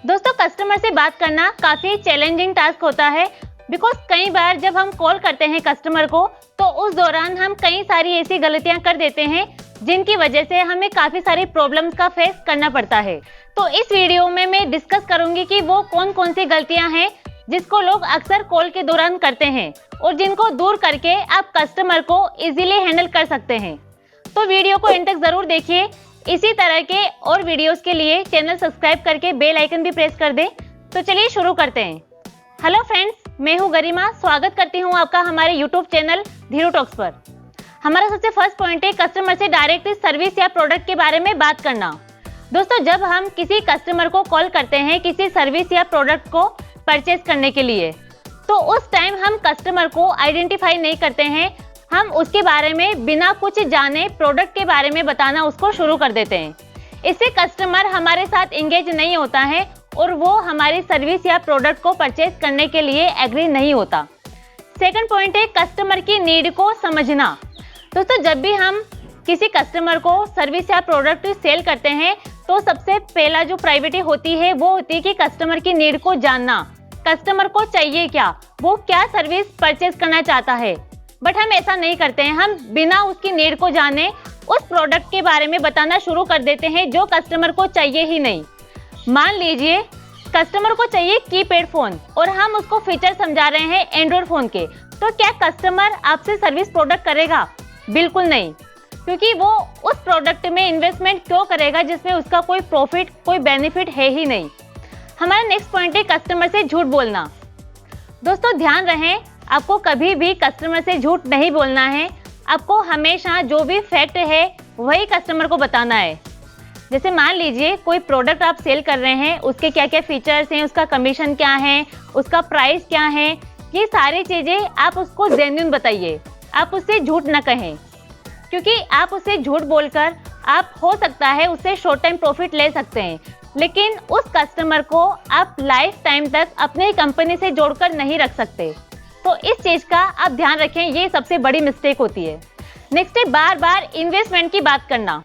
दोस्तों, कस्टमर से बात करना काफी चैलेंजिंग टास्क होता है बिकॉज कई बार जब हम कॉल करते हैं कस्टमर को तो उस दौरान हम कई सारी ऐसी गलतियां कर देते हैं जिनकी वजह से हमें काफी सारी प्रॉब्लम्स का फेस करना पड़ता है। तो इस वीडियो में मैं डिस्कस करूंगी कि वो कौन कौन सी गलतियां हैं जिसको लोग अक्सर कॉल के दौरान करते हैं और जिनको दूर करके आप कस्टमर को इजीली हैंडल कर सकते हैं। तो वीडियो को एंड तक जरूर देखिए। इसी तरह के और वीडियोस के लिए चैनल सब्सक्राइब करके बेल आइकन भी प्रेस कर दें। तो चलिए शुरू करते हैं। हेलो फ्रेंड्स, मैं हूं गरिमा। स्वागत करती हूं आपका हमारे यूट्यूब चैनल धीरू टॉक्स पर। हमारा सबसे फर्स्ट पॉइंट है कस्टमर से डायरेक्ट सर्विस या प्रोडक्ट के बारे में बात करना। दोस्तों, जब हम किसी कस्टमर को कॉल करते हैं किसी सर्विस या प्रोडक्ट को परचेज करने के लिए, तो उस टाइम हम कस्टमर को आइडेंटिफाई नहीं करते हैं। हम उसके बारे में बिना कुछ जाने प्रोडक्ट के बारे में बताना उसको शुरू कर देते हैं। इससे कस्टमर हमारे साथ एंगेज नहीं होता है और वो हमारी सर्विस या प्रोडक्ट को परचेज करने के लिए एग्री नहीं होता। सेकंड पॉइंट है कस्टमर की नीड को समझना। दोस्तों, जब भी हम किसी कस्टमर को सर्विस या प्रोडक्ट सेल करते हैं तो सबसे पहला जो प्रायोरिटी होती है वो होती है कि कस्टमर की नीड को जानना। कस्टमर को चाहिए क्या, वो क्या सर्विस परचेज करना चाहता है। बट हम ऐसा नहीं करते हैं। हम बिना उसकी नीड को जाने उस प्रोडक्ट के बारे में बताना शुरू कर देते हैं जो कस्टमर को चाहिए ही नहीं। मान लीजिए कस्टमर को चाहिए कीपैड फोन और हम उसको फीचर समझा रहे हैं एंड्रॉइड फोन के, तो क्या कस्टमर आपसे सर्विस प्रोडक्ट करेगा? बिल्कुल नहीं, क्योंकि वो उस प्रोडक्ट में इन्वेस्टमेंट क्यों करेगा जिसमें उसका कोई प्रॉफिट, कोई बेनिफिट है ही नहीं। हमारा नेक्स्ट पॉइंट है कस्टमर से झूठ बोलना। दोस्तों, ध्यान रहे, आपको कभी भी कस्टमर से झूठ नहीं बोलना है। आपको हमेशा जो भी फैक्ट है वही कस्टमर को बताना है। जैसे मान लीजिए कोई प्रोडक्ट आप सेल कर रहे हैं, उसके क्या क्या फीचर्स हैं, उसका कमीशन क्या है, उसका प्राइस क्या है, ये सारी चीजें आप उसको जेन्युइन बताइए। आप उससे झूठ ना कहें, क्योंकि आप उससे झूठ बोलकर आप हो सकता है उससे शॉर्ट टाइम प्रॉफिट ले सकते हैं, लेकिन उस कस्टमर को आप लाइफ टाइम तक अपने कंपनी से जोड़कर नहीं रख सकते। तो इस चीज का आप ध्यान रखें, ये सबसे बड़ी मिस्टेक होती है। नेक्स्ट है बार बार इन्वेस्टमेंट की बात करना।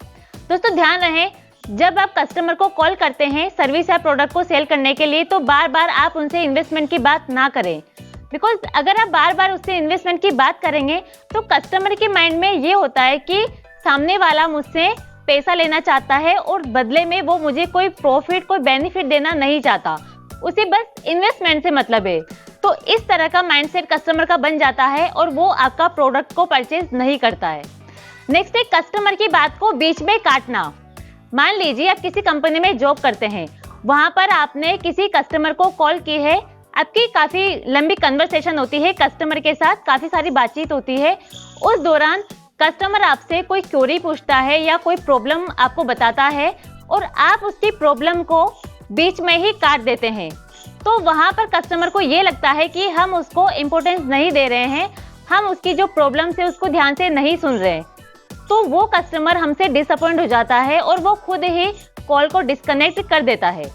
दोस्तों, ध्यान रहे, जब आप कस्टमर को कॉल करते हैं सर्विस या प्रोडक्ट को सेल करने के लिए तो बार बार आप उनसे इन्वेस्टमेंट की बात ना करें। बिकॉज अगर आप बार बार उससे इन्वेस्टमेंट की बात करेंगे तो कस्टमर के माइंड में ये होता है कि सामने वाला मुझसे पैसा लेना चाहता है और बदले में वो मुझे कोई प्रॉफिट, कोई बेनिफिट देना नहीं चाहता, उसे बस इन्वेस्टमेंट से मतलब है। तो इस तरह का माइंडसेट कस्टमर का बन जाता है और वो आपका प्रोडक्ट को परचेज नहीं करता है। नेक्स्ट है कस्टमर की बात को बीच में काटना। मान लीजिए आप किसी कंपनी में जॉब करते हैं, वहां पर आपने किसी कस्टमर को कॉल की है, आपकी काफी लंबी कन्वर्सेशन होती है कस्टमर के साथ, काफी सारी बातचीत होती है। उस दौरान कस्टमर आपसे कोई क्वेरी पूछता है या कोई प्रॉब्लम आपको बताता है और आप उसकी प्रॉब्लम को बीच में ही काट देते हैं, तो वहां पर कस्टमर को ये लगता है कि हम उसको इम्पोर्टेंस नहीं दे रहे हैं, हम उसकी जो प्रॉब्लम है उसको ध्यान से नहीं सुन रहे हैं। तो वो कस्टमर हमसे डिसअपॉइंट हो जाता है और वो खुद ही कॉल को डिस्कनेक्ट कर देता है।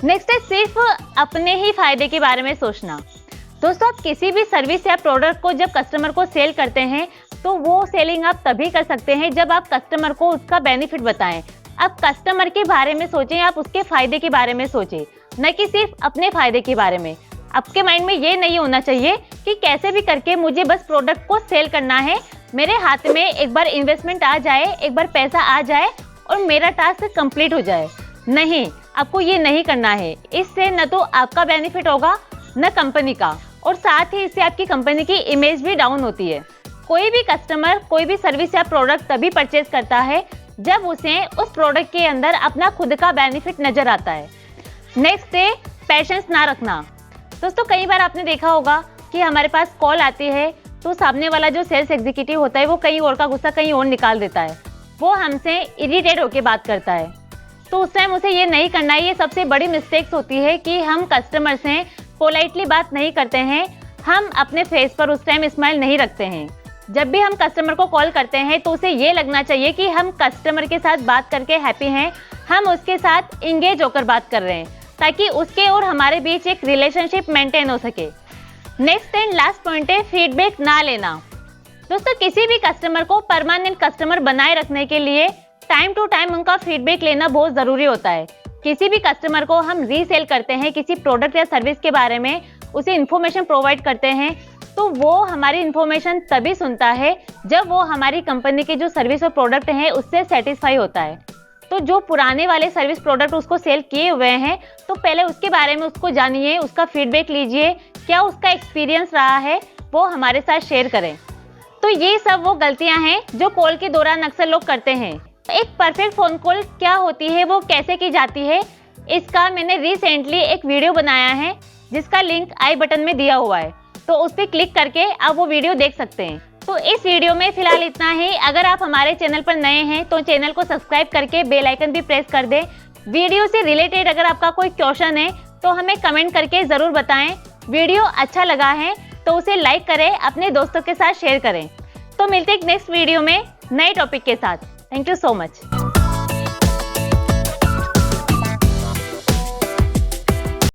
नेक्स्ट है सिर्फ अपने ही फायदे के बारे में सोचना। दोस्तों, आप किसी भी सर्विस या प्रोडक्ट को जब कस्टमर को सेल करते हैं तो वो सेलिंग आप तभी कर सकते हैं जब आप कस्टमर को उसका बेनिफिट बताएं। आप कस्टमर के बारे में सोचें, आप उसके फायदे के बारे में सोचें, न कि सिर्फ अपने फायदे के बारे में। आपके माइंड में ये नहीं होना चाहिए कि कैसे भी करके मुझे बस प्रोडक्ट को सेल करना है, मेरे हाथ में एक बार इन्वेस्टमेंट आ जाए, एक बार पैसा आ जाए और मेरा टास्क कंप्लीट हो जाए। नहीं, आपको ये नहीं करना है। इससे न तो आपका बेनिफिट होगा न कंपनी का, और साथ ही इससे आपकी कंपनी की इमेज भी डाउन होती है। कोई भी कस्टमर कोई भी सर्विस या प्रोडक्ट तभी परचेज करता है जब उसे उस प्रोडक्ट के अंदर अपना खुद का बेनिफिट नजर आता है। नेक्स्ट है पेशेंस ना रखना। दोस्तों, कई बार आपने देखा होगा कि हमारे पास कॉल आती है तो सामने वाला जो सेल्स एग्जीक्यूटिव होता है वो कहीं और का गुस्सा कहीं और निकाल देता है, वो हमसे इरिटेट होकर बात करता है। तो उस टाइम उसे ये नहीं करना है। ये सबसे बड़ी मिस्टेक्स होती है कि हम कस्टमर से पोलाइटली बात नहीं करते हैं, हम अपने फेस पर उस टाइम स्माइल नहीं रखते हैं। जब भी हम कस्टमर को कॉल करते हैं तो उसे ये लगना चाहिए कि हम कस्टमर के साथ बात करके हैप्पी हैं, हम उसके साथ इंगेज होकर बात कर रहे हैं, ताकि उसके और हमारे बीच एक रिलेशनशिप मेंटेन हो सके। नेक्स्ट एंड लास्ट पॉइंट है फीडबैक ना लेना। दोस्तों, किसी भी कस्टमर को परमानेंट कस्टमर बनाए रखने के लिए टाइम टू टाइम उनका फीडबैक लेना बहुत जरूरी होता है। किसी भी कस्टमर को हम रीसेल करते हैं, किसी प्रोडक्ट या सर्विस के बारे में उसे इन्फॉर्मेशन प्रोवाइड करते हैं, तो वो हमारी इन्फॉर्मेशन तभी सुनता है जब वो हमारी कंपनी के जो सर्विस और प्रोडक्ट हैं उससे सेटिस्फाई होता है। तो जो पुराने वाले सर्विस प्रोडक्ट उसको सेल किए हुए हैं, तो पहले उसके बारे में उसको जानिए, उसका फीडबैक लीजिए, क्या उसका एक्सपीरियंस रहा है वो हमारे साथ शेयर करें। तो ये सब वो गलतियां हैं जो कॉल के दौरान अक्सर लोग करते हैं। एक परफेक्ट फोन कॉल क्या होती है, वो कैसे की जाती है, इसका मैंने रिसेंटली एक वीडियो बनाया है जिसका लिंक आई बटन में दिया हुआ है, तो उस पर क्लिक करके आप वो वीडियो देख सकते हैं। तो इस वीडियो में फिलहाल इतना ही। अगर आप हमारे चैनल पर नए हैं तो चैनल को सब्सक्राइब करके बेल आइकन भी प्रेस कर दें। वीडियो से रिलेटेड अगर आपका कोई क्वेश्चन है तो हमें कमेंट करके ज़रूर बताएं। वीडियो अच्छा लगा है तो उसे लाइक करें, अपने दोस्तों के साथ शेयर करें। तो मिलते हैं नेक्स्ट वीडियो में नए टॉपिक के साथ। Thank you so much.